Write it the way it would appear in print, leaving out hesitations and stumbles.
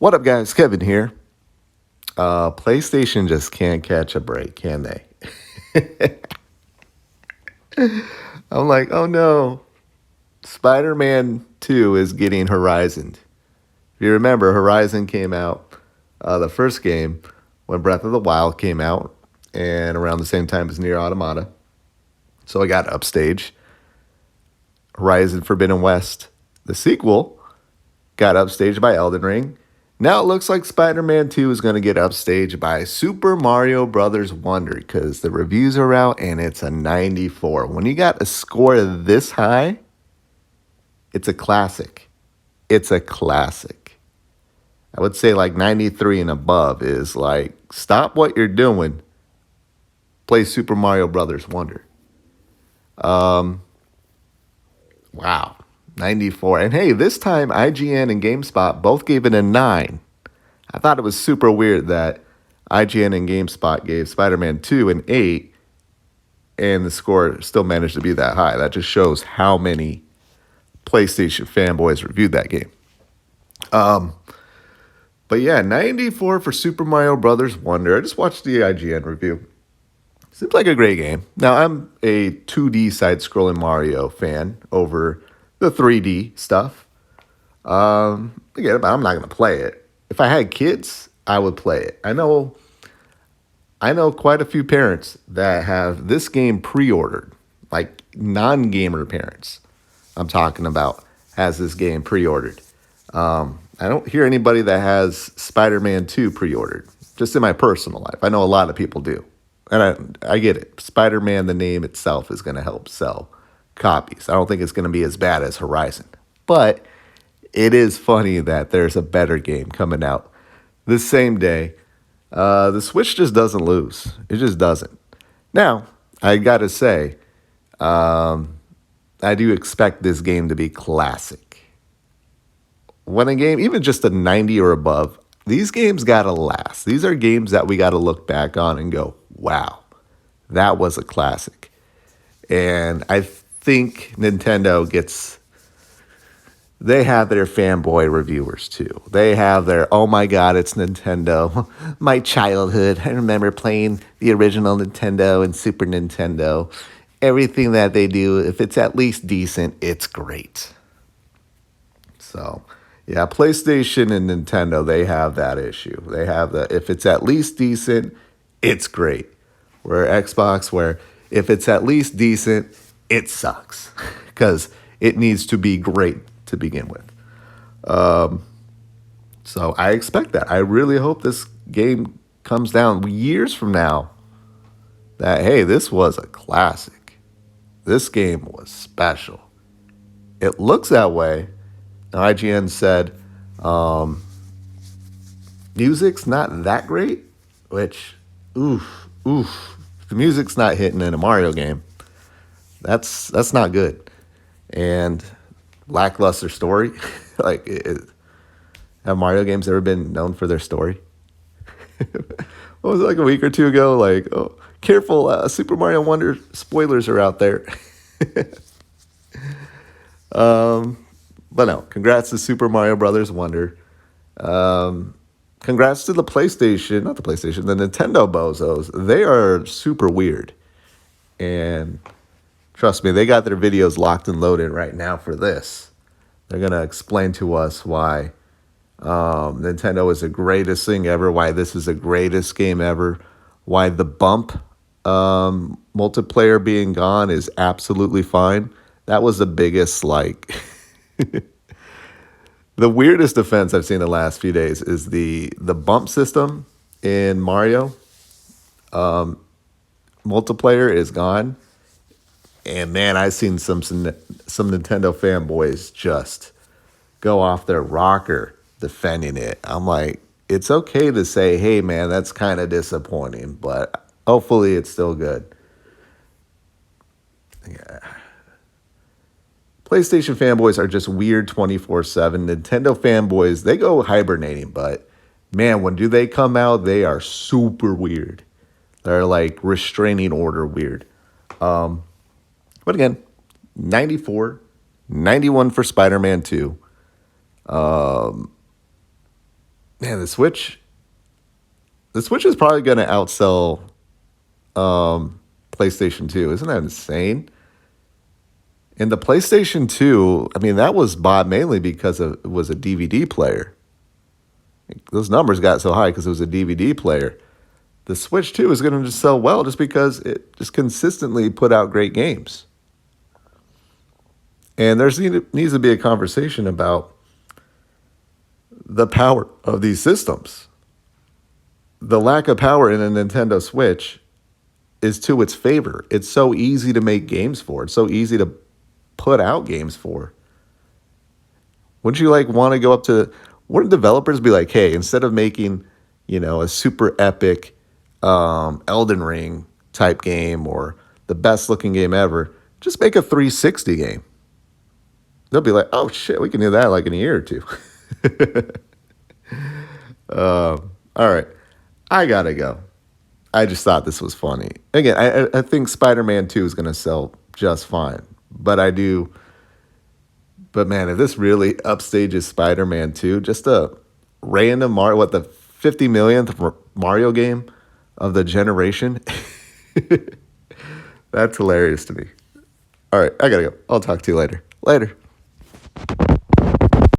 What up, guys? Kevin here. PlayStation just can't catch a break, can they? I'm like, oh no. Spider Man 2 is getting Horizon. If you remember, Horizon came out, the first game, when Breath of the Wild came out, and around the same time as Nier Automata. So I got Upstage. Horizon Forbidden West, the sequel, got upstaged by Elden Ring. Now it looks like Spider-Man 2 is going to get upstaged by Super Mario Brothers Wonder because the reviews are out and it's a 94. When you got a score this high, it's a classic. It's a classic. I would say like 93 and above is like, stop what you're doing, play Super Mario Brothers Wonder. Wow. 94. And hey, this time IGN and GameSpot both gave it a 9. I thought it was super weird that IGN and GameSpot gave Spider-Man 2 an 8 and the score still managed to be that high. That just shows how many PlayStation fanboys reviewed that game. But yeah, 94 for Super Mario Brothers Wonder. I just watched the IGN review. Seems like a great game. Now, I'm a 2D side-scrolling Mario fan over the 3D stuff. Again, but I'm not going to play it. If I had kids, I would play it. I know quite a few parents that have this game pre-ordered, like non-gamer parents. I'm talking about has this game pre-ordered. I don't hear anybody that has Spider-Man 2 pre-ordered, just in my personal life. I know a lot of people do. And I get it. Spider-Man, the name itself, is going to help sell copies. I don't think it's going to be as bad as Horizon. But it is funny that there's a better game coming out the same day. The Switch just doesn't lose. It just doesn't. Now, I got to say, I do expect this game to be classic. When a game, even just a 90 or above, these games got to last. These are games that we got to look back on and go, wow, that was a classic. And I think Nintendo they have their fanboy reviewers too. They have their, oh my God, it's Nintendo. My childhood. I remember playing the original Nintendo and Super Nintendo. Everything that they do, if it's at least decent, it's great. So, yeah, PlayStation and Nintendo, they have that issue. They have the, if it's at least decent, it's great. Where Xbox, where if it's at least decent, it sucks. Because it needs to be great to begin with. So I expect that. I really hope this game comes down years from now that, hey, this was a classic. This game was special. It looks that way. Now, IGN said music's not that great, which, oof. If the music's not hitting in a Mario game, that's not good. And lackluster story. Have Mario games ever been known for their story? What was it, like a week or two ago? Like, oh, careful, Super Mario Wonder spoilers are out there. But no, congrats to Super Mario Brothers Wonder. Congrats to the Nintendo bozos. They are super weird. And trust me, they got their videos locked and loaded right now for this. They're going to explain to us why Nintendo is the greatest thing ever, why this is the greatest game ever, why the bump multiplayer being gone is absolutely fine. That was the biggest, like, the weirdest defense I've seen in the last few days is the bump system in Mario. Multiplayer is gone. And man, I've seen some Nintendo fanboys just go off their rocker defending it. I'm like, it's okay to say, hey man, that's kind of disappointing, but hopefully it's still good. Yeah. PlayStation fanboys are just weird 24/7. Nintendo fanboys, they go hibernating, but man, when do they come out, they are super weird. They're like restraining order weird. But again, 94, 91 for Spider-Man 2. Man, the Switch is probably going to outsell PlayStation 2. Isn't that insane? And the PlayStation 2, I mean, that was bought mainly because it was a DVD player. Those numbers got so high because it was a DVD player. The Switch 2 is going to just sell well just because it just consistently put out great games. And needs to be a conversation about the power of these systems. The lack of power in a Nintendo Switch is to its favor. It's so easy to make games for. It's so easy to put out games for. Wouldn't you like want to go up to, wouldn't developers be like, hey, instead of making, a super epic Elden Ring type game or the best looking game ever, just make a 360 game. They'll be like, oh shit, we can do that like in a year or two. All right, I gotta go. I just thought this was funny. Again, I think Spider-Man 2 is gonna sell just fine, but I do. But man, if this really upstages Spider-Man 2, just a random the 50 millionth Mario game of the generation, that's hilarious to me. All right, I gotta go. I'll talk to you later. Later.